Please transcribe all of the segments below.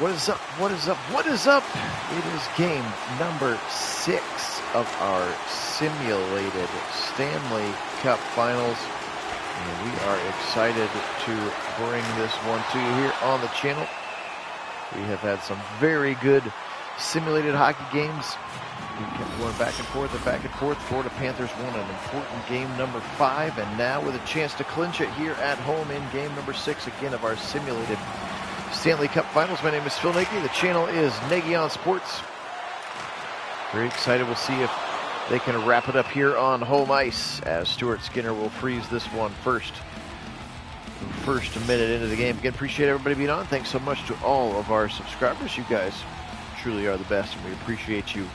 What is up? What is up? What is up? It is game number 6 of our simulated Stanley Cup Finals. And we are excited to bring this one to you here on the channel. We have had some very good simulated hockey games. We kept going back and forth and back and forth. Florida Panthers won an important game number 5, and now with a chance to clinch it here at home in game number 6 again of our simulated Stanley Cup Finals. My name is Phil Nagy. The channel is Nagy on Sports. Very excited. We'll see if they can wrap it up here on home ice as Stuart Skinner will freeze this one first minute into the game. Again, appreciate everybody being on. Thanks so much to all of our subscribers. You guys truly are the best, and we appreciate you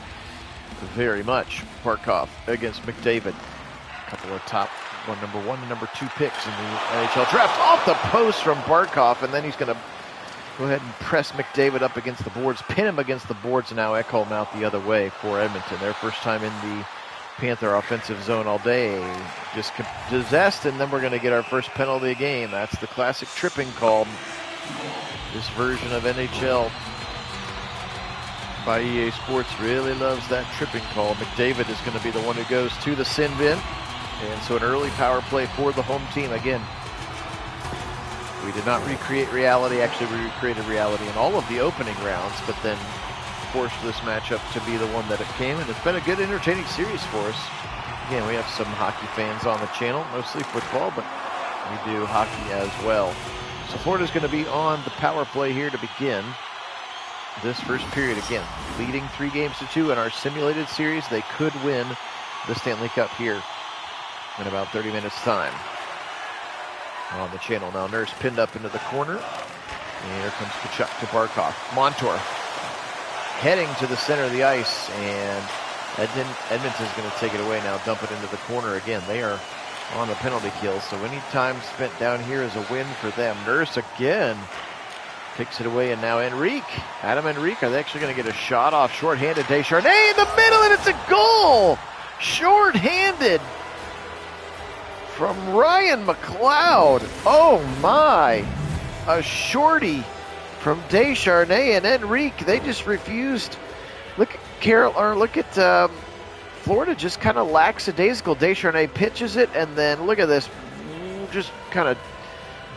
very much. Barkov against McDavid. A couple of number one and number 2 picks in the NHL draft. Off the post from Barkov, and then he's going to go ahead and press McDavid up against the boards, pin him against the boards, and now Ekholm out the other way for Edmonton. Their first time in the Panther offensive zone all day. Just possessed, and then we're going to get our first penalty of the game. That's the classic tripping call. This version of NHL by EA Sports really loves that tripping call. McDavid is going to be the one who goes to the sin bin. And so an early power play for the home team. Again, we did not recreate reality. Actually, we recreated reality in all of the opening rounds, but then forced this matchup to be the one that it came. And it's been a good, entertaining series for us. Again, we have some hockey fans on the channel, mostly football, but we do hockey as well. So Florida's going to be on the power play here to begin this first period. Again, leading 3-2 in our simulated series. They could win the Stanley Cup here in about 30 minutes time on the channel. Now Nurse pinned up into the corner, and here comes Kachuk to Barkov. Montour heading to the center of the ice, and Edmonton's going to take it away now, dump it into the corner again. They are on the penalty kill, so any time spent down here is a win for them. Nurse again picks it away, and now Adam Henrique, are they actually going to get a shot off shorthanded Descharnais in the middle, and it's a goal! Shorthanded from Ryan McLeod. Oh my! A shorty from Descharnais and Henrique. They just refused. Look at Florida just kind of lackadaisical. Descharnais pitches it, and then look at this, just kind of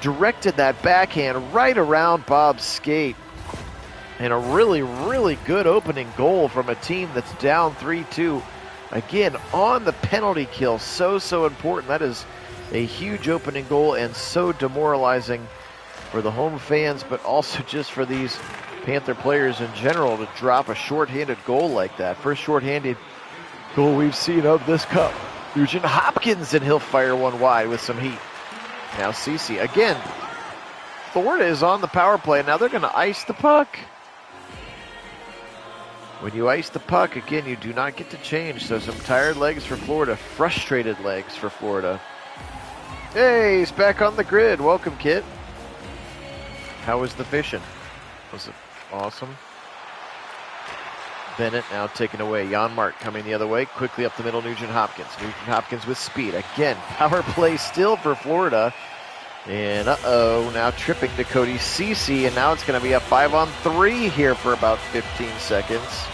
directed that backhand right around Bob's skate. And a really, really good opening goal from a team that's down 3-2. Again, on the penalty kill, so important. That is a huge opening goal and so demoralizing for the home fans, but also just for these Panther players in general to drop a shorthanded goal like that. First shorthanded goal we've seen of this cup. Nugent Hopkins, and he'll fire one wide with some heat. Now Ceci again. Florida is on the power play. Now they're going to ice the puck. When you ice the puck, again, you do not get to change. So some tired legs for Florida, frustrated legs for Florida. Hey, he's back on the grid. Welcome, Kit. How was the fishing? Was it awesome? Bennett now taken away. Janmark coming the other way. Quickly up the middle, Nugent Hopkins. Nugent Hopkins with speed. Again, power play still for Florida. And now tripping to Cody Ceci, and now it's going to be a 5-on-3 here for about 15 seconds.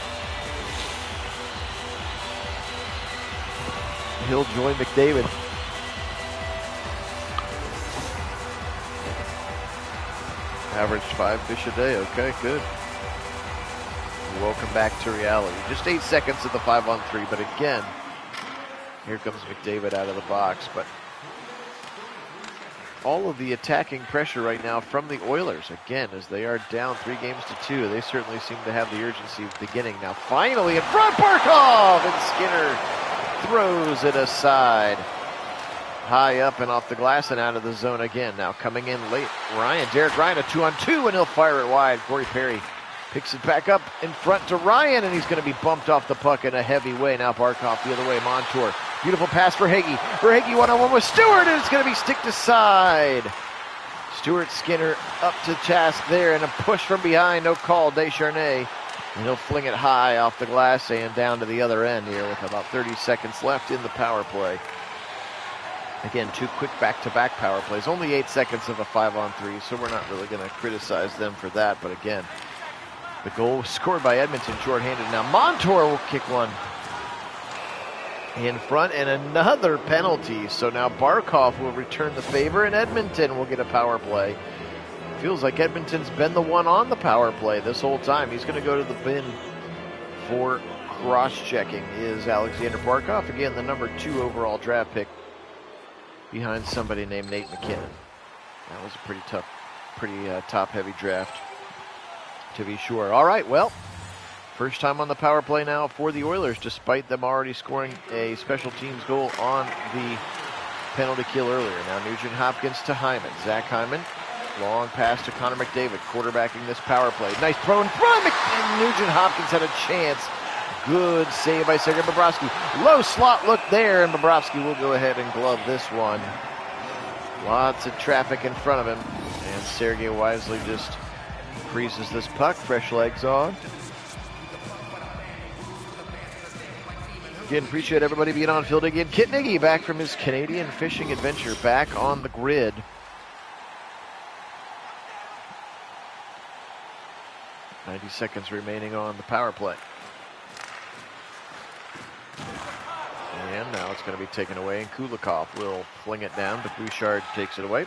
He'll join McDavid. Average 5 fish a day. Okay, good. Welcome back to reality. Just 8 seconds of the 5-on-3, but again, here comes McDavid out of the box. But all of the attacking pressure right now from the Oilers, again, as they are down 3-2. They certainly seem to have the urgency beginning. Now finally in front, Barkov, and Skinner throws it aside. High up and off the glass and out of the zone again. Now coming in late, Derek Ryan, a 2-on-2, and he'll fire it wide. Corey Perry picks it back up in front to Ryan, and he's going to be bumped off the puck in a heavy way. Now Barkov the other way, Montour. Beautiful pass for Hagee. One-on-one with Stewart, and it's going to be sticked aside. Stuart Skinner up to task there, and a push from behind. No call, Descharnais. And he'll fling it high off the glass and down to the other end here with about 30 seconds left in the power play. Again, 2 quick back-to-back power plays. Only 8 seconds of a 5-on-3, so we're not really going to criticize them for that. But again, The goal was scored by Edmonton, shorthanded. Now Montour will kick one in front, and another penalty. So now Barkov will return the favor, and Edmonton will get a power play. Feels like Edmonton's been the one on the power play this whole time. He's going to go to the bin for cross-checking. Is Alexander Barkov, again the number 2 overall draft pick, behind somebody named Nate McKinnon. That was a pretty tough, top-heavy draft, to be sure. All right, well, first time on the power play now for the Oilers, despite them already scoring a special teams goal on the penalty kill earlier. Now Nugent Hopkins to Hyman. Zach Hyman, long pass to Connor McDavid, quarterbacking this power play. Nice throw in front, and Nugent Hopkins had a chance. Good save by Sergei Bobrovsky. Low slot look there, and Bobrovsky will go ahead and glove this one. Lots of traffic in front of him, and Sergei wisely just freezes this puck. Fresh legs on. Again, appreciate everybody being on field again. Kit Nagy back from his Canadian fishing adventure, back on the grid. .90 seconds remaining on the power play. And now it's going to be taken away, and Kulikov will fling it down, but Bouchard takes it away.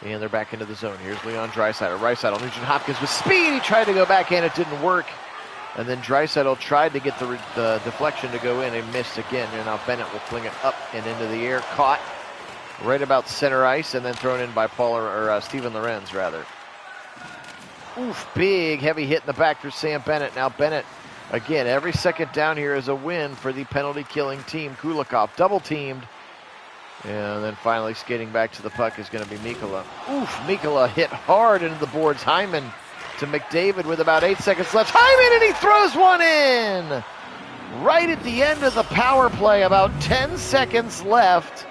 And they're back into the zone. Here's Leon Draisaitl. Draisaitl, Nugent Hopkins with speed. He tried to go backhand. It didn't work. And then Draisaitl tried to get the deflection to go in and missed again. And now Bennett will fling it up and into the air. Caught right about center ice and then thrown in by Steven Lorenz, rather. Oof, big heavy hit in the back for Sam Bennett. Now Bennett, again, every second down here is a win for the penalty killing team. Kulikov double teamed. And then finally skating back to the puck is going to be Mikkola. Oof, Mikkola hit hard into the boards. Hyman to McDavid with about 8 seconds left. Hyman, and he throws one in! Right at the end of the power play, about 10 seconds left.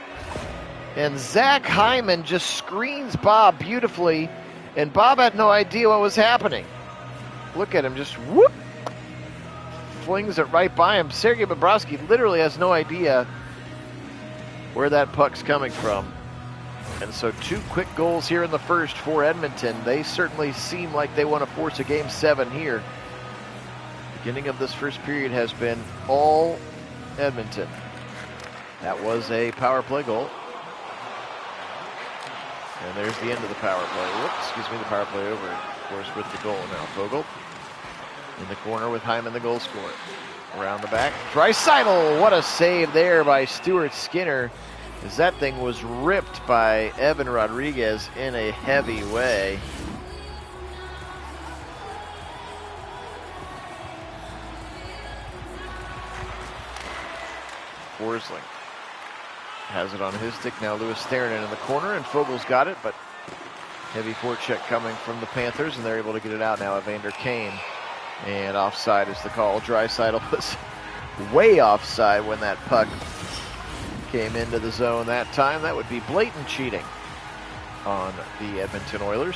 And Zach Hyman just screens Bob beautifully, and Bob had no idea what was happening. Look at him, just whoop! Flings it right by him. Sergei Bobrovsky literally has no idea where that puck's coming from. And so 2 quick goals here in the first for Edmonton. They certainly seem like they want to force a game 7 here. Beginning of this first period has been all Edmonton. That was a power play goal. And there's the end of the power play. Whoops, excuse me, the power play over, of course, with the goal. Now Vogel in the corner with Hyman, the goal scorer. Around the back, Draisaitl, what a save there by Stuart Skinner, as that thing was ripped by Evan Rodriguez in a heavy way. Forsling has it on his stick. Now Lewis Sternen in the corner, and Fogel's got it, but heavy forecheck coming from the Panthers, and they're able to get it out now. Evander Kane. And offside is the call. Draisaitl was way offside when that puck came into the zone that time. That would be blatant cheating on the Edmonton Oilers.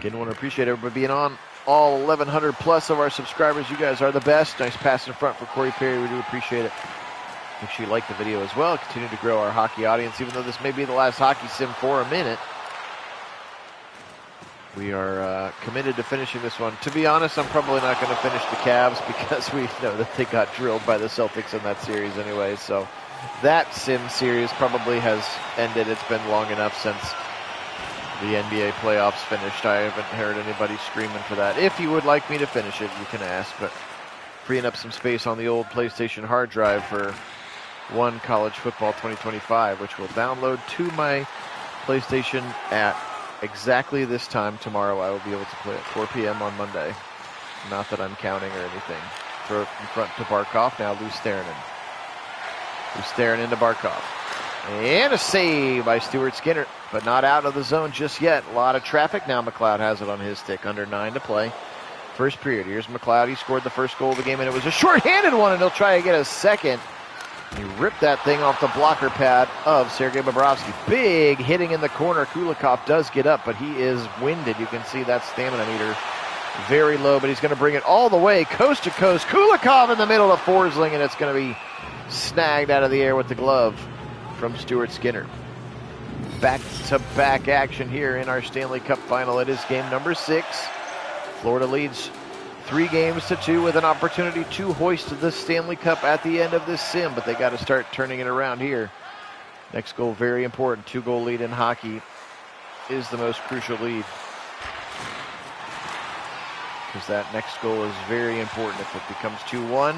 Again, want to appreciate everybody being on. All 1,100 plus of our subscribers. You guys are the best. Nice pass in front for Corey Perry. We do appreciate it. Make sure you like the video as well. Continue to grow our hockey audience, even though this may be the last hockey sim for a minute. We are committed to finishing this one. To be honest, I'm probably not going to finish the Cavs because we know that they got drilled by the Celtics in that series anyway. So that sim series probably has ended. It's been long enough since the NBA playoffs finished. I haven't heard anybody screaming for that. If you would like me to finish it, you can ask. But freeing up some space on the old PlayStation hard drive for One College Football 2025, which will download to my PlayStation at exactly this time tomorrow. I will be able to play at 4 p.m. on Monday. Not that I'm counting or anything. Throw it in front to Barkov. Now Lou Sternen. Lou Sternen into Barkov. And a save by Stuart Skinner, but not out of the zone just yet. A lot of traffic. Now McLeod has it on his stick. Under 9 to play. First period. Here's McLeod. He scored the first goal of the game, and it was a short-handed one, and he'll try to get a second. He ripped that thing off the blocker pad of Sergei Bobrovsky. Big hitting in the corner. Kulikov does get up, but he is winded. You can see that stamina meter very low, but he's going to bring it all the way, coast to coast. Kulikov in the middle of Forsling, and it's going to be snagged out of the air with the glove from Stuart Skinner. back-to-back action here in our Stanley Cup final. It is game number 6. Florida leads 3-2 with an opportunity to hoist the Stanley Cup at the end of this sim, but they got to start turning it around here. Next goal, very important. 2-goal lead in hockey is the most crucial lead, because that next goal is very important. If it becomes 2-1,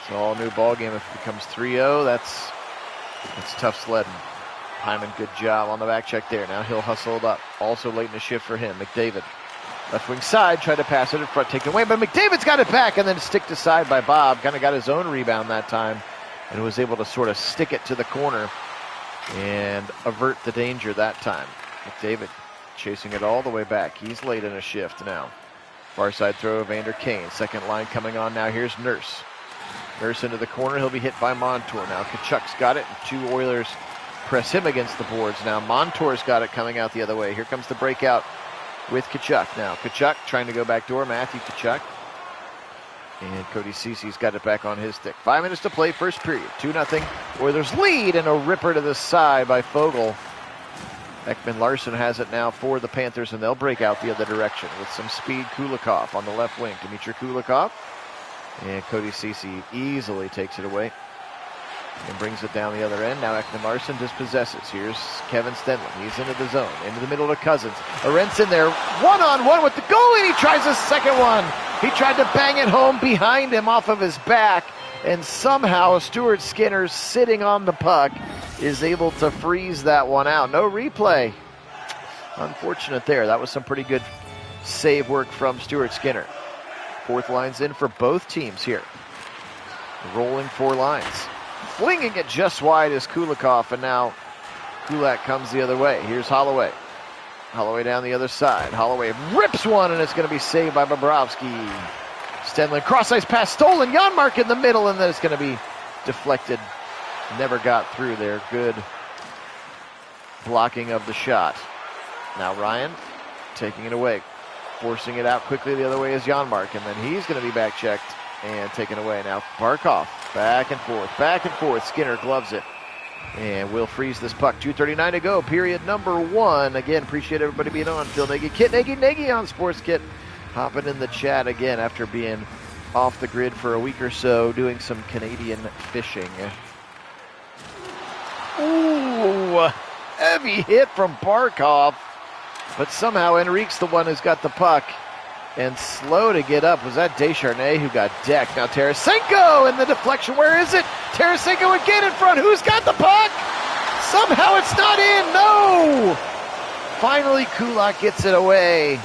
it's an all-new ball game. If it becomes 3-0, that's tough sledding. Hyman, good job on the back check there. Now he'll hustle it up. Also late in the shift for him. McDavid, left wing side, tried to pass it in front, taken away, but McDavid's got it back and then sticked aside by Bob. Kind of got his own rebound that time and was able to sort of stick it to the corner and avert the danger that time. McDavid chasing it all the way back. He's late in a shift now. Far side throw, Evander Kane. Second line coming on now. Here's Nurse. Nurse into the corner. He'll be hit by Montour. Now Kachuk's got it. 2 Oilers press him against the boards. Now Montour's got it coming out the other way. Here comes the breakout with Kachuk. Now Kachuk trying to go back door. Matthew Kachuk. And Cody Cece's got it back on his stick. 5 minutes to play, first period. 2-0. Oilers lead, and a ripper to the side by Fogle. Ekman Larson has it now for the Panthers, and they'll break out the other direction with some speed. Kulikov on the left wing. Dmitry Kulikov. And Cody Cece easily takes it away and brings it down the other end. Now Ekman Larson dispossesses. Here's Kevin Stanley. He's into the zone. Into the middle to Cousins. Arendt's in there. One-on-one with the goalie. He tries a second one. He tried to bang it home behind him off of his back. And somehow Stuart Skinner, sitting on the puck, is able to freeze that one out. No replay. Unfortunate there. That was some pretty good save work from Stuart Skinner. Fourth line's in for both teams here. Rolling 4 lines. Flinging it just wide is Kulikov, and now Kulak comes the other way. Here's Holloway. Holloway down the other side. Holloway rips one, and it's going to be saved by Bobrovsky. Stanley, cross-ice pass stolen. Janmark in the middle, and then it's going to be deflected. Never got through there. Good blocking of the shot. Now Ryan taking it away. Forcing it out quickly the other way is Janmark, and then he's going to be back checked and taken away. Now Barkov, back and forth. Skinner gloves it, and we'll freeze this puck. 2:39 to go, period number 1. Again, appreciate everybody being on. Phil Nagy, Kit Nagy on Sports Kit, hopping in the chat again after being off the grid for a week or so, doing some Canadian fishing. Ooh, heavy hit from Barkov, but somehow Enrique's the one who's got the puck. And slow to get up. Was that Descharnais who got decked? Now Tarasenko in the deflection. Where is it? Tarasenko again in front. Who's got the puck? Somehow it's not in. No! Finally Kulak gets it away.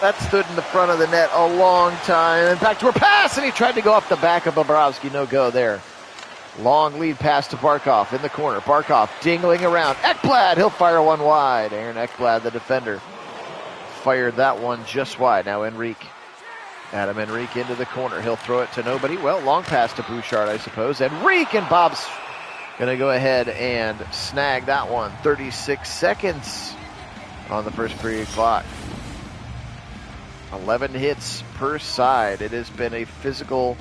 That stood in the front of the net a long time. And back to a pass, and he tried to go off the back of Bobrovsky. No go there. Long lead pass to Barkov in the corner. Barkov dingling around. Ekblad, he'll fire one wide. Aaron Ekblad, the defender, fired that one just wide. Now Enrique. Adam Enrique into the corner. He'll throw it to nobody. Well, long pass to Bouchard, I suppose. Enrique, and Bob's going to go ahead and snag that one. 36 seconds on the first period clock. 11 hits per side. It has been a physical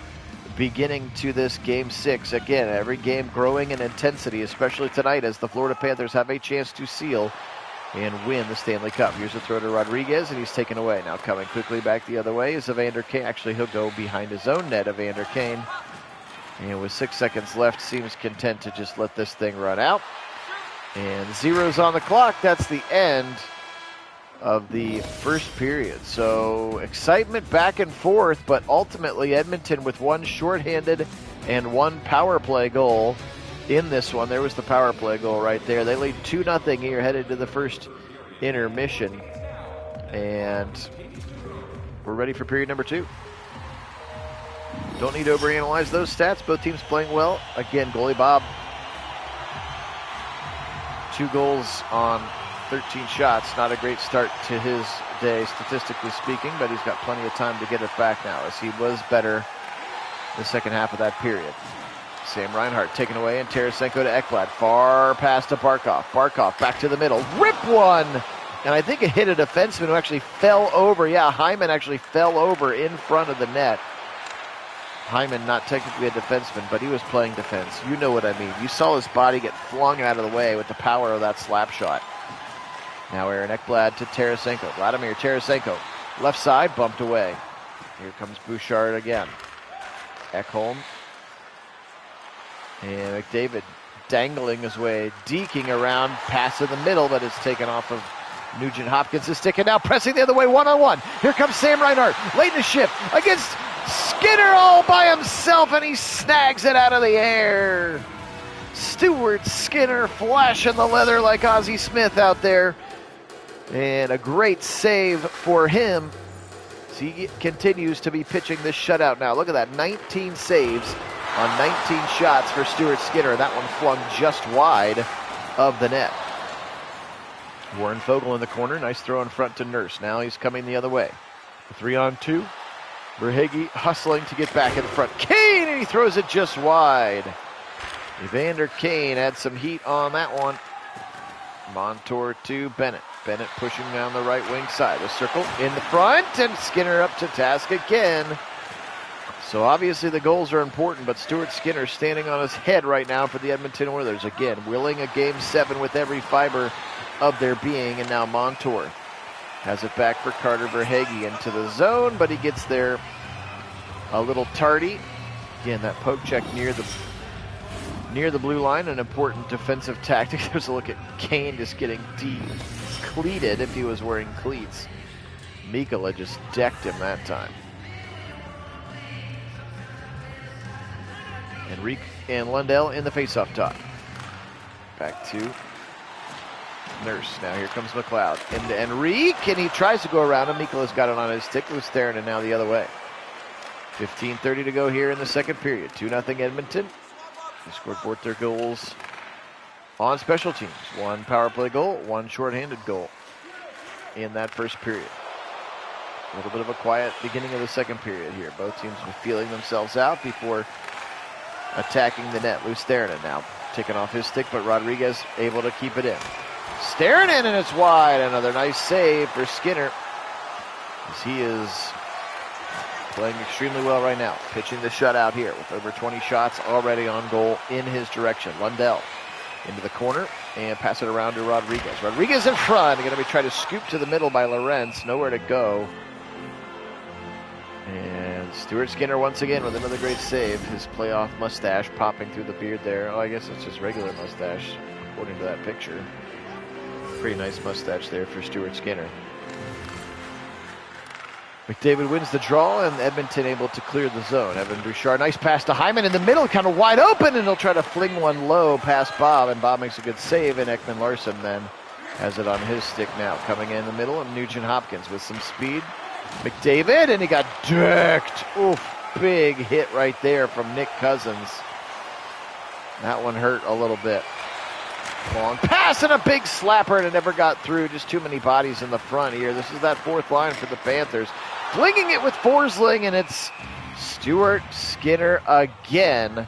beginning to this Game 6. Again, every game growing in intensity, especially tonight as the Florida Panthers have a chance to seal and win the Stanley Cup. Here's a throw to Rodriguez, and he's taken away. Now coming quickly back the other way is Evander Kane. Actually, he'll go behind his own net, Evander Kane. And with 6 seconds left, seems content to just let this thing run out. And 0's on the clock. That's the end of the first period. So excitement back and forth, but ultimately Edmonton with one shorthanded and one power play goal in this one. There was the power play goal right there. They lead 2-0 here, headed to the first intermission. And we're ready for period number 2. Don't need to overanalyze those stats. Both teams playing well. Again, goalie Bob, 2 goals on 13 shots. Not a great start to his day, statistically speaking, but he's got plenty of time to get it back now, as he was better the second half of that period. Sam Reinhart taken away, and Tarasenko to Ekblad. Far pass to Barkov. Barkov back to the middle. Rip one! And I think it hit a defenseman who actually fell over. Yeah, Hyman actually fell over in front of the net. Hyman, not technically a defenseman, but he was playing defense. You know what I mean. You saw his body get flung out of the way with the power of that slap shot. Now Aaron Ekblad to Tarasenko. Vladimir Tarasenko, left side, bumped away. Here comes Bouchard again. Ekholm. And McDavid dangling his way, deking around, pass in the middle, but it's taken off of Nugent Hopkins' stick, and now pressing the other way, one-on-one. Here comes Sam Reinhart, late in the shift, against Skinner all by himself, and he snags it out of the air. Stuart Skinner flashing the leather like Ozzie Smith out there. And a great save for him. He continues to be pitching this shutout now. Look at that, 19 saves on 19 shots for Stuart Skinner. That one flung just wide of the net. Warren Fogle in the corner. Nice throw in front to Nurse. Now he's coming the other way. 3-on-2. Verhaeghe hustling to get back in front. Kane, and he throws it just wide. Evander Kane had some heat on that one. Montour to Bennett. Bennett pushing down the right wing side. A circle in the front, and Skinner up to task again. So obviously the goals are important, but Stuart Skinner standing on his head right now for the Edmonton Oilers. Again, willing a Game 7 with every fiber of their being, and now Montour has it back for Carter Verhaeghe into the zone, but he gets there a little tardy. Again, that poke check near the blue line, an important defensive tactic. There's a look at Kane just getting de-cleated if he was wearing cleats. Mikkola just decked him that time. Enrique and Lundell in the faceoff dot. Back to Nurse. Now here comes McLeod into Enrique, and he tries to go around him. Mikkola's got it on his stick. Was staring it now the other way. 15:30 to go here in the second period. 2-0 Edmonton. They scored both their goals on special teams. One power play goal, one shorthanded goal in that first period. A little bit of a quiet beginning of the second period here. Both teams were feeling themselves out before attacking the net. Lou Sterinen now taking off his stick, but Rodriguez able to keep it in. Sterinen, and it's wide. Another nice save for Skinner, as he is playing extremely well right now. Pitching the shutout here with over 20 shots already on goal in his direction. Lundell into the corner and pass it around to Rodriguez. Rodriguez in front. Going to be trying to scoop to the middle by Lorentz. Nowhere to go. And Stuart Skinner once again with another great save. His playoff mustache popping through the beard there. Oh, I guess it's just regular mustache according to that picture. Pretty nice mustache there for Stuart Skinner. McDavid wins the draw, and Edmonton able to clear the zone. Evan Bouchard, nice pass to Hyman in the middle, kind of wide open, and he'll try to fling one low past Bob, and Bob makes a good save, and Ekman Larsson then has it on his stick now. Coming in the middle, and Nugent Hopkins with some speed. McDavid, and he got decked. Oof, big hit right there from Nick Cousins. That one hurt a little bit. Long pass and a big slapper, and it never got through. Just too many bodies in the front here. This is that fourth line for the Panthers. Flinging it with Forsling, and it's Stuart Skinner again.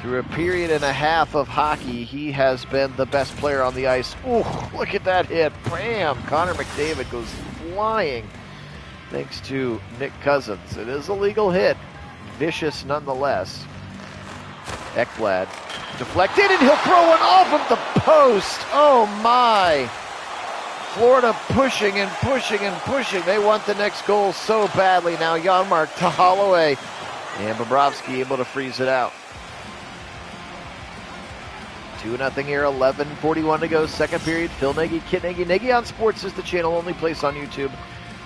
Through a period and a half of hockey, he has been the best player on the ice. Ooh, look at that hit. Bam! Connor McDavid goes flying thanks to Nick Cousins. It is a legal hit. Vicious nonetheless. Ekblad deflected, and he'll throw one off of the post. Oh my! Florida pushing and pushing and pushing. They want the next goal so badly. Now Janmark to Holloway, and Bobrovsky able to freeze it out. 2-0 here, 11:41 to go, second period. Phil Nagy, Kit Nagy. Nagy on Sports is the channel, only place on YouTube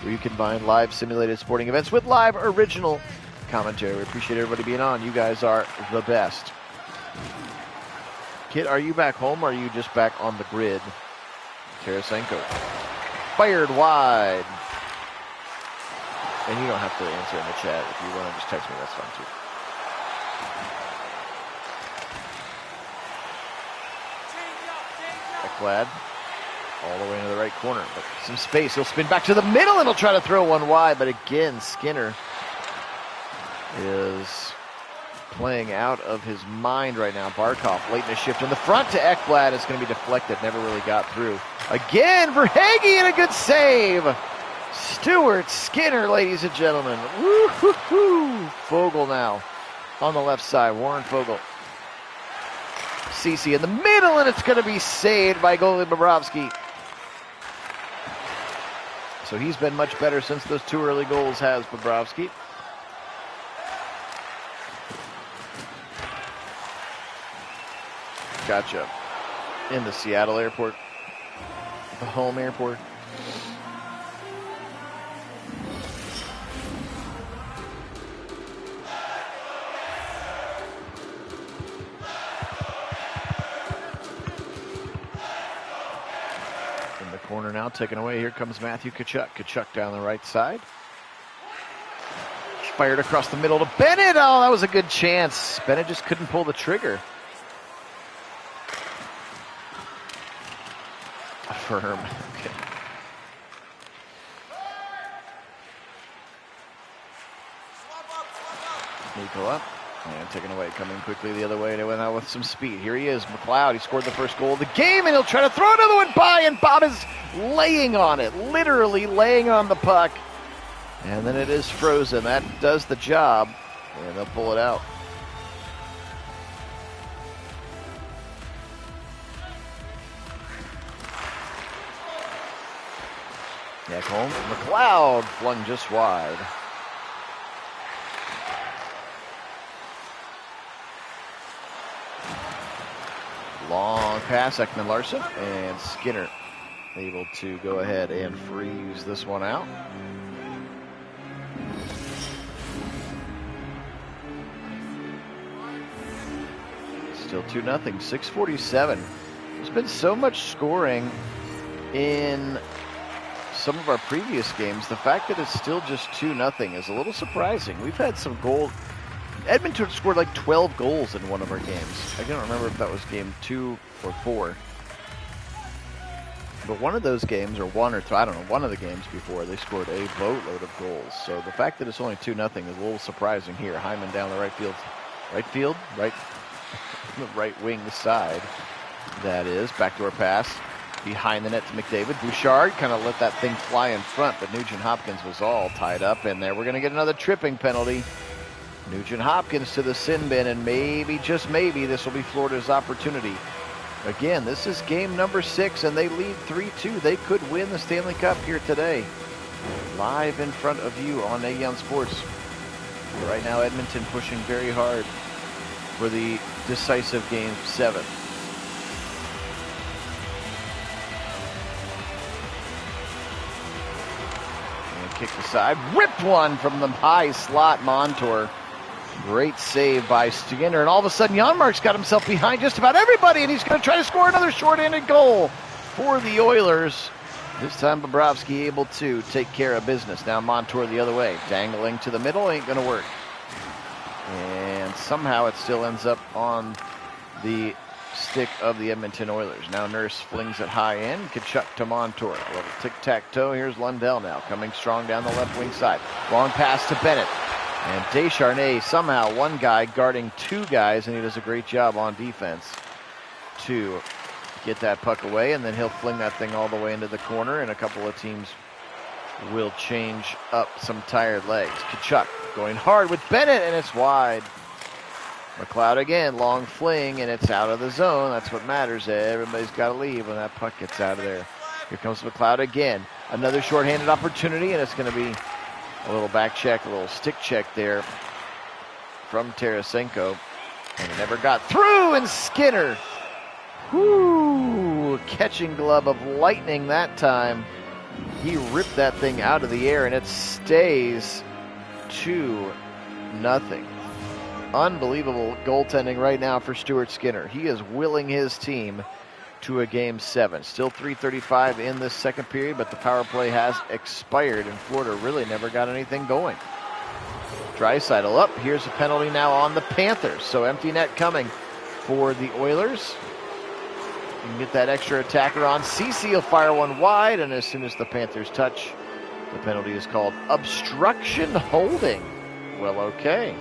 where you can find live simulated sporting events with live original commentary. We appreciate everybody being on. You guys are the best. Kit, are you back home, or are you just back on the grid? Tarasenko fired wide. And you don't have to answer in the chat. If you want to just text me, that's fine too. Ekblad all the way into the right corner, but some space. He'll spin back to the middle, and he'll try to throw one wide, but again, Skinner is playing out of his mind right now. Barkov late in the shift in the front to Ekblad. It's going to be deflected. Never really got through. Again, Verhaeghe, and a good save Stuart Skinner, ladies and gentlemen. Woo-hoo-hoo. Fogle now on the left side. Warren Fogle. Cece in the middle, and it's going to be saved by goalie Bobrovsky. So he's been much better since those 2 early goals, has Bobrovsky. Gotcha. In the Seattle airport. The home airport. In the corner now, taken away. Here comes Matthew Tkachuk. Tkachuk down the right side. Fired across the middle to Bennett. Oh, that was a good chance. Bennett just couldn't pull the trigger. Affirm. Okay. Nico up. And taken away, coming quickly the other way. They went out with some speed. Here he is, McLeod. He scored the first goal of the game, and he'll try to throw another one by, and Bob is laying on it, literally laying on the puck. And then it is frozen. That does the job, and they'll pull it out. Back home, McLeod flung just wide. Long pass, Ekman Larson, and Skinner able to go ahead and freeze this one out. Still 2-0, 6:47. There's been so much scoring in some of our previous games. The fact that it's still just 2-0 is a little surprising. We've had some goals. Edmonton scored like 12 goals in one of our games. I don't remember if that was game 2 or 4. But one of those games, or 1 or 2, I don't know, one of the games before, they scored a boatload of goals. So the fact that it's only 2-0 is a little surprising here. Hyman down the right wing side. That is, backdoor pass. Behind the net to McDavid. Bouchard kind of let that thing fly in front, but Nugent Hopkins was all tied up in there. We're going to get another tripping penalty. Nugent Hopkins to the sin bin, and maybe, just maybe, this will be Florida's opportunity. Again, this is game number 6, and they lead 3-2. They could win the Stanley Cup here today. Live in front of you on Aeon Sports. Right now, Edmonton pushing very hard for the decisive game 7. And kicked aside. Ripped one from the high slot, Montour. Great save by Skinner, and all of a sudden Janmark's got himself behind just about everybody, and he's going to try to score another short-handed goal for the Oilers. This time Bobrovsky able to take care of business. Now Montour the other way, dangling to the middle, ain't going to work. And somehow it still ends up on the stick of the Edmonton Oilers. Now Nurse flings it high in, Tkachuk to Montour. A little tic-tac-toe, here's Lundell now, coming strong down the left wing side. Long pass to Bennett. And Descharnais, somehow one guy guarding 2 guys, and he does a great job on defense to get that puck away, and then he'll fling that thing all the way into the corner, and a couple of teams will change up some tired legs. Tkachuk going hard with Bennett, and it's wide. McLeod again, long fling, and it's out of the zone. That's what matters. Everybody's got to leave when that puck gets out of there. Here comes McLeod again. Another shorthanded opportunity, and it's going to be a little back check, a little stick check there from Tarasenko. And it never got through, and Skinner. Whoo! Catching glove of lightning that time. He ripped that thing out of the air, and it stays 2-0. Unbelievable goaltending right now for Stuart Skinner. He is willing his team to a game 7. Still 3:35 in this second period, but the power play has expired, and Florida really never got anything going. Draisaitl up. Here's a penalty now on the Panthers. So empty net coming for the Oilers. You can get that extra attacker on. Cece will fire one wide, and as soon as the Panthers touch, the penalty is called obstruction holding. Well, okay.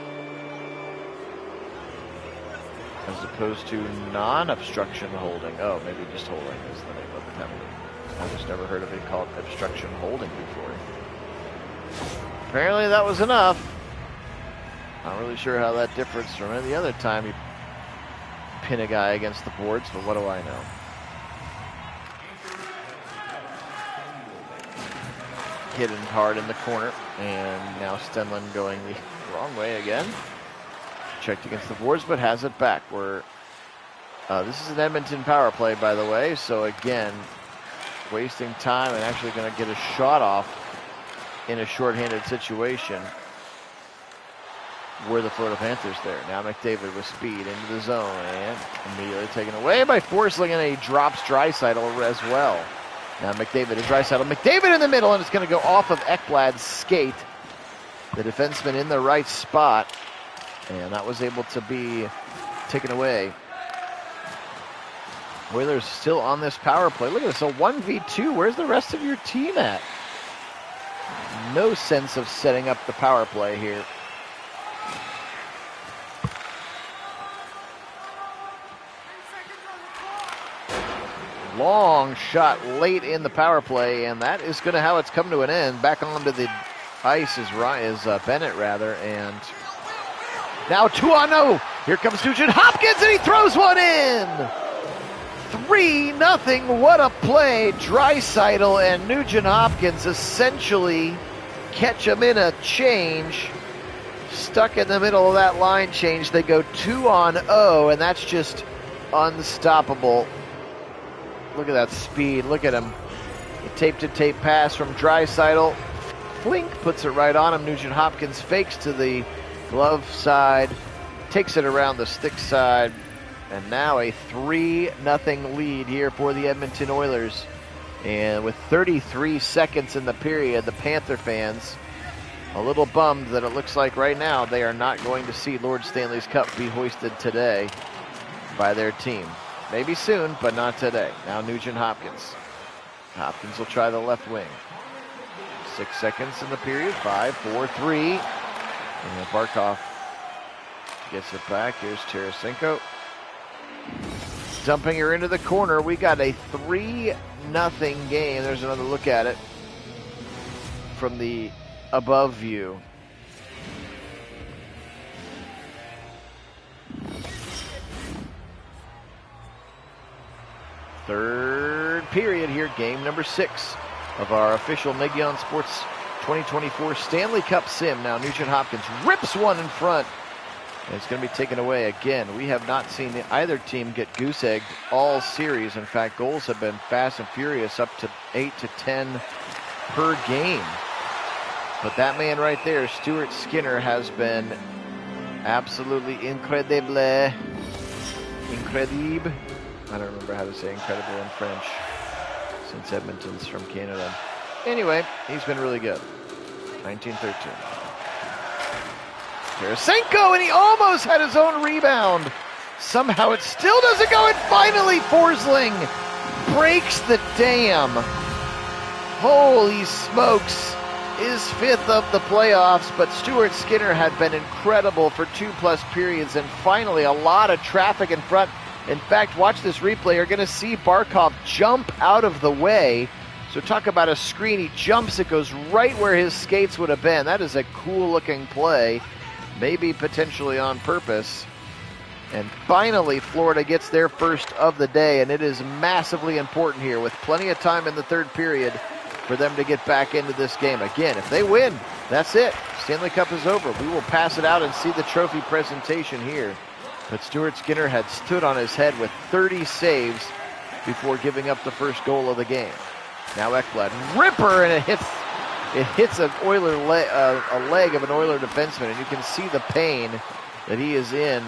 As opposed to non-obstruction holding. Oh, maybe just holding is the name of the penalty. I've just never heard of it called obstruction holding before. Apparently that was enough. Not really sure how that differs from any other time you pin a guy against the boards, but what do I know? Hidden hard in the corner, and now Stanley going the wrong way again. Checked against the boards, but has it back. This is an Edmonton power play, by the way, so again, wasting time and actually going to get a shot off in a shorthanded situation. Were the Florida Panthers there. Now McDavid with speed into the zone and immediately taken away by Forsling, and he drops Draisaitl as well. Now McDavid and Draisaitl. McDavid in the middle, and it's going to go off of Ekblad's skate. The defenseman in the right spot, and that was able to be taken away. Oilers still on this power play. Look at this, a 1v2. Where's the rest of your team at? No sense of setting up the power play here. Long shot late in the power play, and that is going to how it's come to an end. Back onto the ice is Bennett, rather, and now 2-0. Here comes Nugent Hopkins, and he throws one in. 3-0. What a play. Draisaitl and Nugent Hopkins essentially catch him in a change. Stuck in the middle of that line change. They go 2-0, and that's just unstoppable. Look at that speed. Look at him. A tape-to-tape pass from Draisaitl. Flink puts it right on him. Nugent Hopkins fakes to the glove side, takes it around the stick side, and now a 3-0 lead here for the Edmonton Oilers. And with 33 seconds in the period, the Panther fans a little bummed that it looks like right now they are not going to see Lord Stanley's Cup be hoisted today by their team. Maybe soon, but not today. Now Nugent Hopkins. Hopkins will try the left wing. 6 seconds in the period. 5, 4, 3. And Barkov gets it back. Here's Tarasenko. Dumping her into the corner. We got a 3-0 game. There's another look at it from the above view. Third period here, game number 6 of our official Magyar Sports 2024 Stanley Cup sim. Now Nugent Hopkins rips one in front, and it's going to be taken away again. We have not seen either team get goose-egged all series. In fact, goals have been fast and furious, up to 8 to 10 per game. But that man right there, Stuart Skinner, has been absolutely incredible. I don't remember how to say incredible in French since Edmonton's from Canada. Anyway, he's been really good. 19-13. Tarasenko, and he almost had his own rebound. Somehow it still doesn't go, and finally Forsling breaks the dam. Holy smokes. His 5th of the playoffs, but Stuart Skinner had been incredible for 2+ periods, and finally a lot of traffic in front. In fact, watch this replay. You're going to see Barkov jump out of the way. So talk about a screen. He jumps. It goes right where his skates would have been. That is a cool-looking play, maybe potentially on purpose. And finally, Florida gets their first of the day, and it is massively important here with plenty of time in the third period for them to get back into this game. Again, if they win, that's it. Stanley Cup is over. We will pass it out and see the trophy presentation here. But Stuart Skinner had stood on his head with 30 saves before giving up the first goal of the game. Now Ekblad, ripper, and it hits a leg of an Oiler defenseman, and you can see the pain that he is in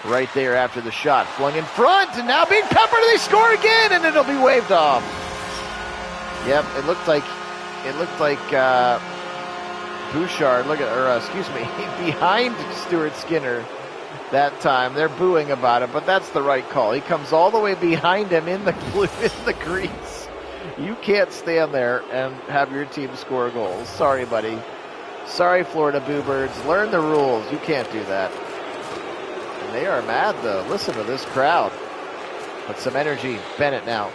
right there after the shot. Flung in front, and now being peppered, and they score again, and it'll be waved off. Yep, it looked like Bouchard, behind Stuart Skinner. That time they're booing about it, but that's the right call. He comes all the way behind him in the crease. You can't stand there and have your team score goals. Sorry, buddy. Sorry, Florida Boo-Birds. Learn the rules. You can't do that. And they are mad, though. Listen to this crowd. But some energy. Bennett now.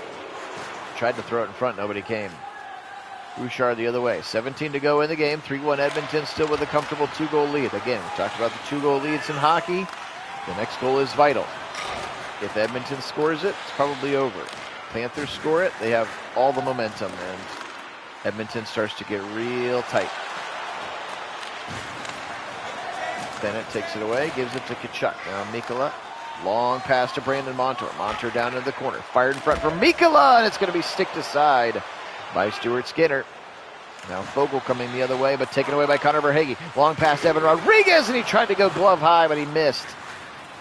Tried to throw it in front, nobody came. Bouchard the other way. 17 to go in the game. 3-1 Edmonton still with a comfortable 2-goal lead. Again, we talked about the 2-goal leads in hockey. The next goal is vital. If Edmonton scores it, it's probably over. Panthers score it, they have all the momentum, and Edmonton starts to get real tight. Bennett takes it away, gives it to Tkachuk. Now Mikkola. Long pass to Brandon Montour. Montour down in the corner. Fired in front from Mikkola, and it's going to be sticked aside by Stuart Skinner. Now Fogle coming the other way, but taken away by Connor Verhaeghe. Long pass to Evan Rodriguez, and he tried to go glove high, but he missed.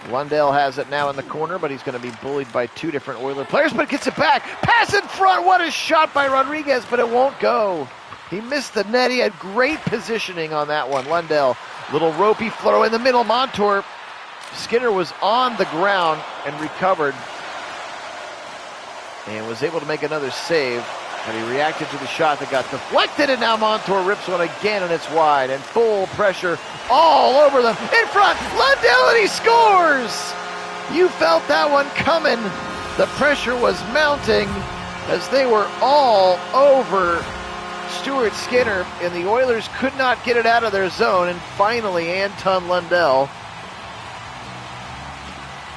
Lundell has it now in the corner, but he's going to be bullied by two different Oiler players, but gets it back. Pass in front. What a shot by Rodriguez, but it won't go. He missed the net. He had great positioning on that one. Lundell, little ropey throw in the middle. Montour. Skinner was on the ground and recovered and was able to make another save, but he reacted to the shot that got deflected, and now Montour rips one again, and it's wide, and full pressure all over them. In front, Lundell, and he scores! You felt that one coming. The pressure was mounting as they were all over Stuart Skinner, and the Oilers could not get it out of their zone, and finally Anton Lundell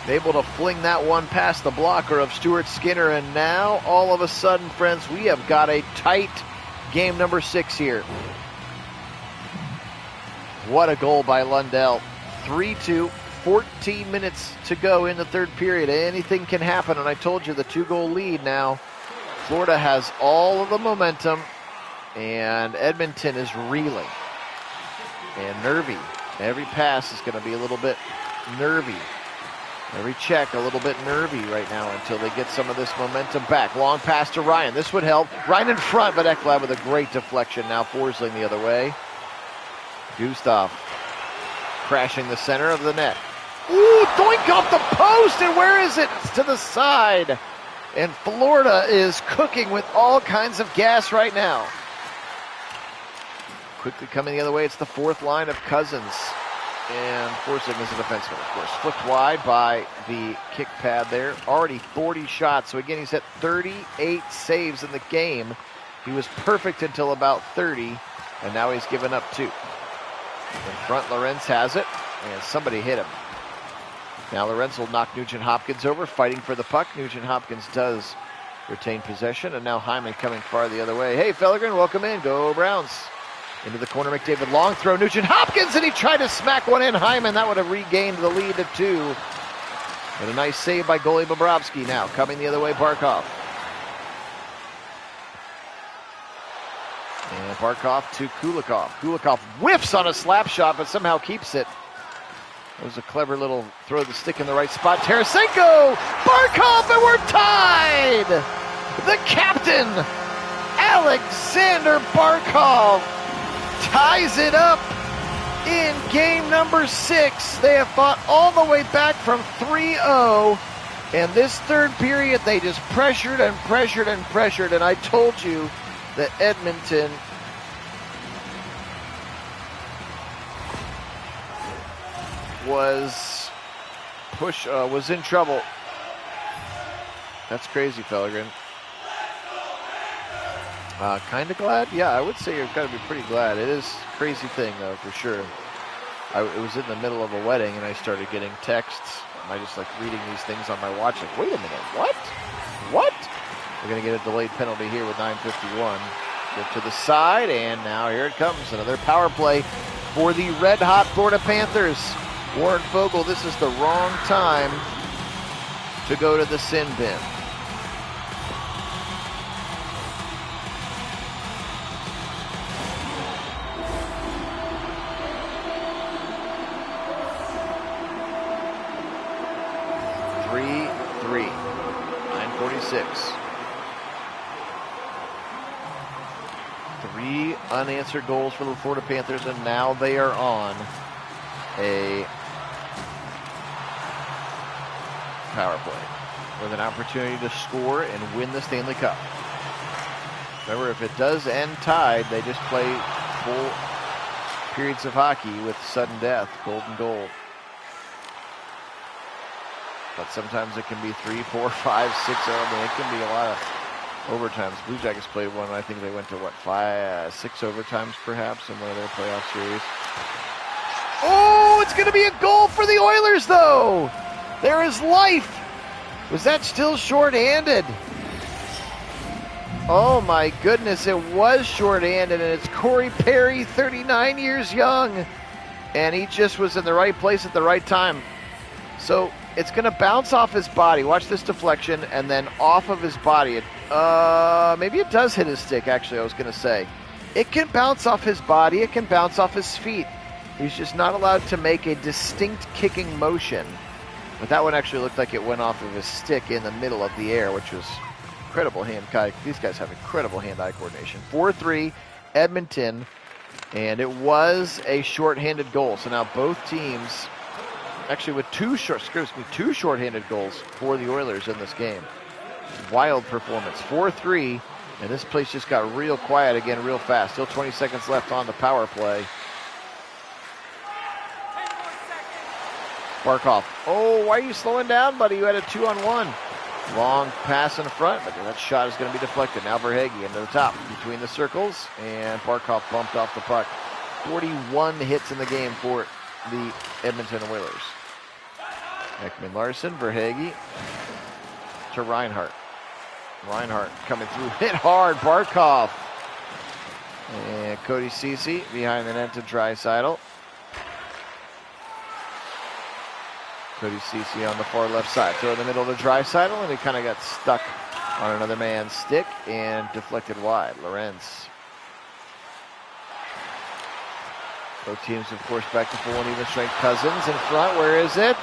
able to fling that one past the blocker of Stuart Skinner, and now all of a sudden, friends, we have got a tight game number 6 here. What a goal by Lundell. 3-2, 14 minutes to go in the third period. Anything can happen, and I told you the 2-goal lead now. Florida has all of the momentum, and Edmonton is reeling and nervy. Every pass is going to be a little bit nervy. Every check a little bit nervy right now until they get some of this momentum back. Long pass to Ryan. This would help. Ryan in front, but Ekblad with a great deflection. Now Forsling the other way. Gustav crashing the center of the net. Ooh, doink off the post, and where is it? It's to the side. And Florida is cooking with all kinds of gas right now. Quickly coming the other way, it's the fourth line of Cousins. And Forsling is a defenseman, of course. Flipped wide by the kick pad there. Already 40 shots. So again, he's at 38 saves in the game. He was perfect until about 30, and now he's given up 2. In front, Lorenz has it, and somebody hit him. Now Lorenz will knock Nugent Hopkins over, fighting for the puck. Nugent Hopkins does retain possession, and now Hyman coming far the other way. Hey, Fellegren, welcome in. Go Browns. Into the corner, McDavid, long throw, Nugent Hopkins, and he tried to smack one in. Hyman, that would have regained the lead to 2. But a nice save by goalie Bobrovsky. Now coming the other way, Barkov. And Barkov to Kulikov. Kulikov whiffs on a slap shot, but somehow keeps it. That was a clever little throw the stick in the right spot. Tarasenko, Barkov, and we're tied! The captain, Alexander Barkov, ties it up in game number 6. They have fought all the way back from 3-0. And this third period, they just pressured and pressured and pressured. And I told you that Edmonton was in trouble. That's crazy, Fellegren. Kind of glad? Yeah, I would say you've got to be pretty glad. It is a crazy thing, though, for sure. It was in the middle of a wedding, and I started getting texts. I just like reading these things on my watch. Like, wait a minute, what? What? We're going to get a delayed penalty here with 9:51. Get to the side, and now here it comes. Another power play for the red-hot Florida Panthers. Warren Fogle, this is the wrong time to go to the sin bin. Three unanswered goals for the Florida Panthers, and now they are on a power play with an opportunity to score and win the Stanley Cup. Remember, if it does end tied, they just play full periods of hockey with sudden death, golden goal. But sometimes it can be 3, 4, 5, 6. I mean, it can be a lot of overtimes. Blue Jackets played one. I think they went to, what, 6 overtimes perhaps in one of their playoff series. Oh, it's going to be a goal for the Oilers, though. There is life. Was that still shorthanded? Oh, my goodness, it was shorthanded, and it's Corey Perry, 39 years young. And he just was in the right place at the right time. So it's going to bounce off his body. Watch this deflection, and then off of his body. Maybe it does hit his stick, actually, I was going to say. It can bounce off his body. It can bounce off his feet. He's just not allowed to make a distinct kicking motion. But that one actually looked like it went off of his stick in the middle of the air, which was incredible hand-eye. These guys have incredible hand-eye coordination. 4-3, Edmonton. And it was a shorthanded goal. So now both teams, actually with two shorthanded goals for the Oilers in this game. Wild performance. 4-3, and this place just got real quiet again real fast. Still 20 seconds left on the power play. Barkov. Oh, why are you slowing down, buddy? You had a 2-on-1. Long pass in front, but that shot is going to be deflected. Now Verhaeghe into the top between the circles, and Barkov bumped off the puck. 41 hits in the game for the Edmonton Oilers. Ekman Larson, Verhaeghe to Reinhart. Reinhart coming through, hit hard, Barkov. And Cody Ceci behind the net to Draisaitl. Cody Ceci on the far left side. Throw in the middle to Draisaitl, and he kind of got stuck on another man's stick and deflected wide. Lorenz. Both teams, of course, back to full and even strength. Cousins in front. Where is it?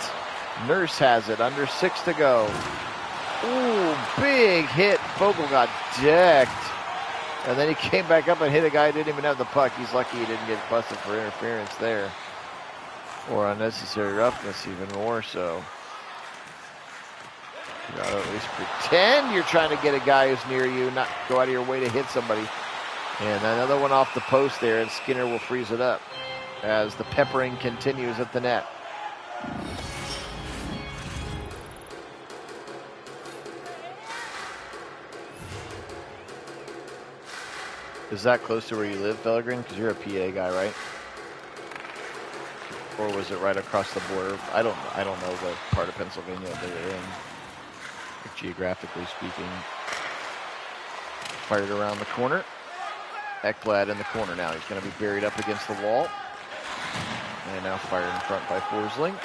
Nurse has it. Under 6 to go. Ooh, big hit. Vogel got decked. And then he came back up and hit a guy who didn't even have the puck. He's lucky he didn't get busted for interference there. Or unnecessary roughness, even more so. You gotta at least pretend you're trying to get a guy who's near you, not go out of your way to hit somebody. And another one off the post there, and Skinner will freeze it up as the peppering continues at the net. Is that close to where you live, Fellegren? Because you're a PA guy, right? Or was it right across the border? I don't know what part of Pennsylvania they were in, geographically speaking. Fired around the corner. Ekblad in the corner now. He's going to be buried up against the wall. And now fired in front by Forsling.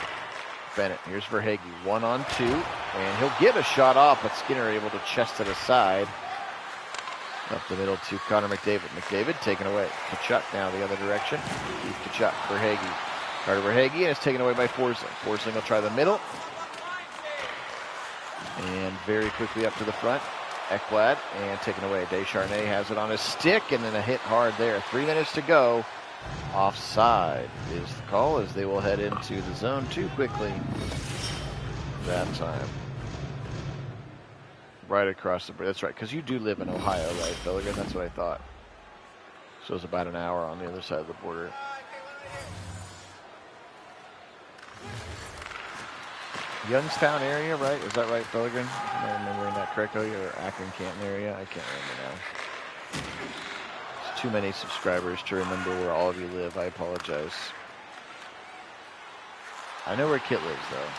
Bennett, here's Verhaeghe, 1-on-2. And he'll get a shot off, but Skinner able to chest it aside. Up the middle to Connor McDavid. McDavid taken away. Tkachuk now the other direction. Keith Tkachuk, Verhaeghe. Carter Verhaeghe, and it's taken away by Forsling. Forsling will try the middle. And very quickly up to the front. Ekblad, and taken away. Descharnay has it on his stick, and then a hit hard there. 3 minutes to go. Offside is the call as they will head into the zone too quickly that time. Right across the bridge. That's right, because you do live in Ohio, right, Fellegren? That's what I thought. So it's about an hour on the other side of the border. Youngstown area, right? Is that right, Fellegren? Am I remembering that correctly? Or Akron, Canton area? I can't remember now. It's too many subscribers to remember where all of you live. I apologize. I know where Kit lives, though.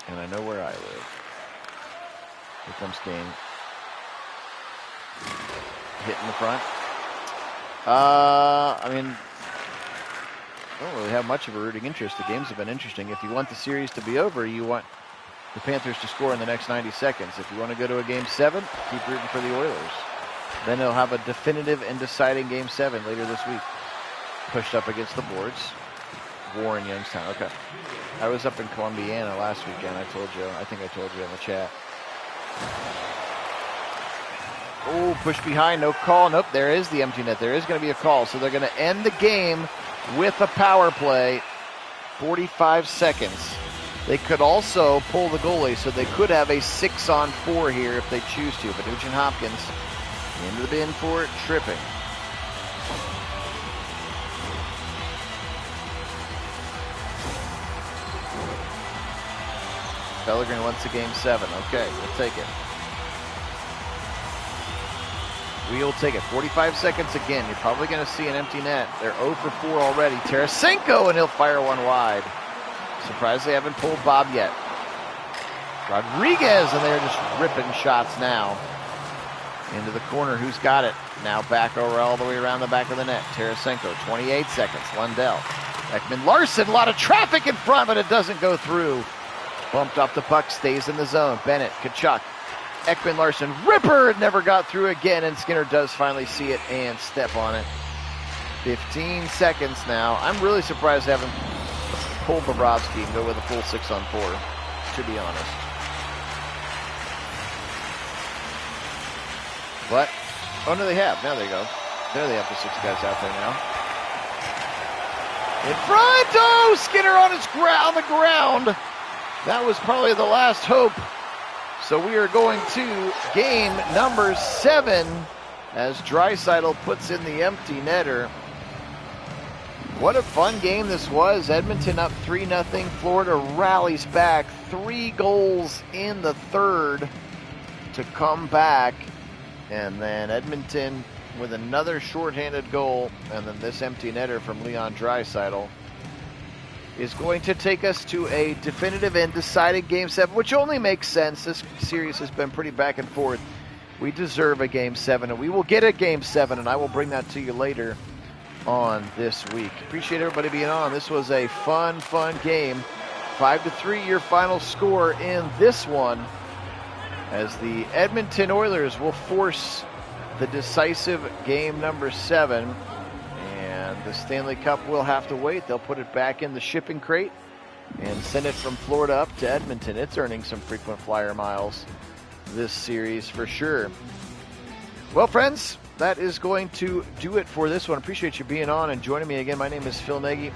And I know where I live. Here comes Kane. Hit in the front. I mean, I don't really have much of a rooting interest. The games have been interesting. If you want the series to be over, you want the Panthers to score in the next 90 seconds. If you want to go to a Game 7, keep rooting for the Oilers. Then they'll have a definitive and deciding Game 7 later this week. Pushed up against the boards. War in Youngstown. Okay. I was up in Columbiana last weekend. I think I told you in the chat. Oh, push behind, no call. Nope, there is the empty net. There is going to be a call. So they're going to end the game with a power play. 45 seconds. They could also pull the goalie, so they could have a 6-on-4 here if they choose to. But Nugent Hopkins into the bin for tripping. Pellegrini wants a game 7. Okay, we'll take it. We'll take it. 45 seconds again. You're probably going to see an empty net. They're 0 for 4 already. Tarasenko, and he'll fire one wide. Surprised they haven't pulled Bob yet. Rodriguez, and they're just ripping shots now. Into the corner. Who's got it? Now back over all the way around the back of the net. Tarasenko, 28 seconds. Lundell. Ekman Larson, a lot of traffic in front, but it doesn't go through. Bumped off the puck, stays in the zone. Bennett, Kachuk, Ekman Larson, ripper, never got through again, and Skinner does finally see it and step on it. 15 seconds now. I'm really surprised they haven't pulled Bobrovsky and go with a full 6-on-4, to be honest. But, oh no, they have. Now they go. There they have the 6 guys out there now. In front, oh, Skinner on the ground. That was probably the last hope. So we are going to game number 7 as Draisaitl puts in the empty netter. What a fun game this was. Edmonton up 3-0. Florida rallies back. 3 goals in the third to come back. And then Edmonton with another shorthanded goal, and then this empty netter from Leon Draisaitl is going to take us to a definitive and decided Game 7, which only makes sense. This series has been pretty back and forth. We deserve a Game 7, and we will get a Game 7, and I will bring that to you later on this week. Appreciate everybody being on. This was a fun game. 5-3 your final score in this one, as the Edmonton Oilers will force the decisive game number 7, and the Stanley Cup will have to wait. They'll put it back in the shipping crate and send it from Florida up to Edmonton. It's earning some frequent flyer miles this series for sure. Well, friends, that is going to do it for this one. Appreciate you being on and joining me again. My name is Phil Nagy.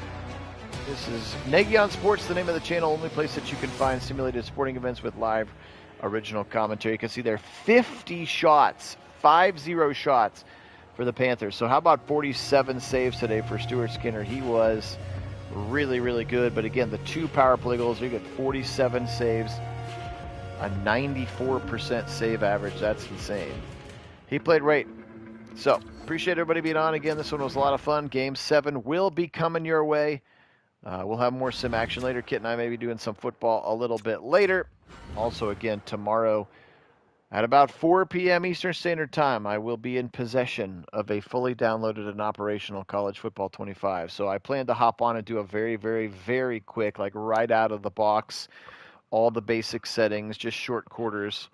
This is Nagy on Sports, the name of the channel, only place that you can find simulated sporting events with live original commentary. You can see there 50 shots, 50 shots for the Panthers. So how about 47 saves today for Stuart Skinner? He was really, really good. But again, the 2 power play goals, you get 47 saves, a 94% save average. That's insane. He played great. So appreciate everybody being on again. This one was a lot of fun. Game 7 will be coming your way. We'll have more sim action later. Kit and I may be doing some football a little bit later. Also, again, tomorrow at about 4 p.m. Eastern Standard Time, I will be in possession of a fully downloaded and operational College Football 25. So I plan to hop on and do a very, very, very quick, like right out of the box, all the basic settings, just short quarters,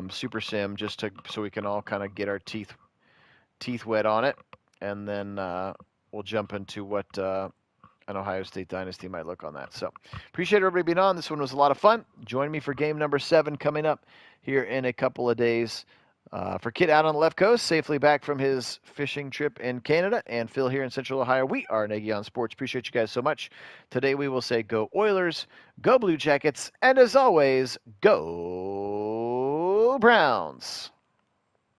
super sim, just so we can all kind of get our teeth wet on it. And then we'll jump into what an Ohio State Dynasty might look on that. So appreciate everybody being on. This one was a lot of fun. Join me for game number 7 coming up here in a couple of days. For Kit out on the left coast, safely back from his fishing trip in Canada, and Phil here in Central Ohio, we are Nagy on Sports. Appreciate you guys so much. Today we will say go Oilers, go Blue Jackets, and as always, go Browns.